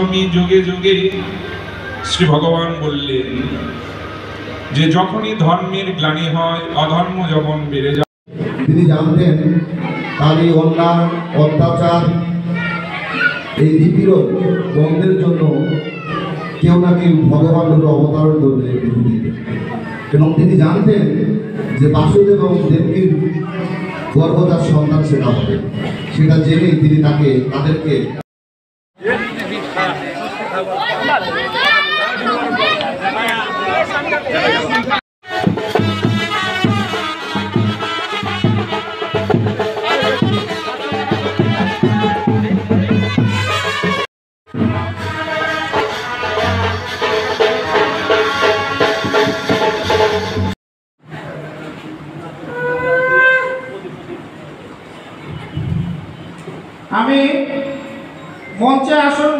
স্বামী যোগে যোগে শ্রী ভগবান বললেন যে যখনই ধর্মের গ্লানি হয়, অধর্ম যখন বেড়ে যায়, তিনি জানতেন তার এই অন্যায় অত্যাচার এই নিপীড়ন বন্ধের জন্য কেউ না কেউ ভগবান অবতারণ করবে পৃথিবীতে। এবং তিনি জানতেন যে বাসুদেব এবং দেবকীর গর্ভজাত সন্তান সেটা হবে। সেটা জেনেই তিনি তাদেরকে আমি মঞ্চে আসন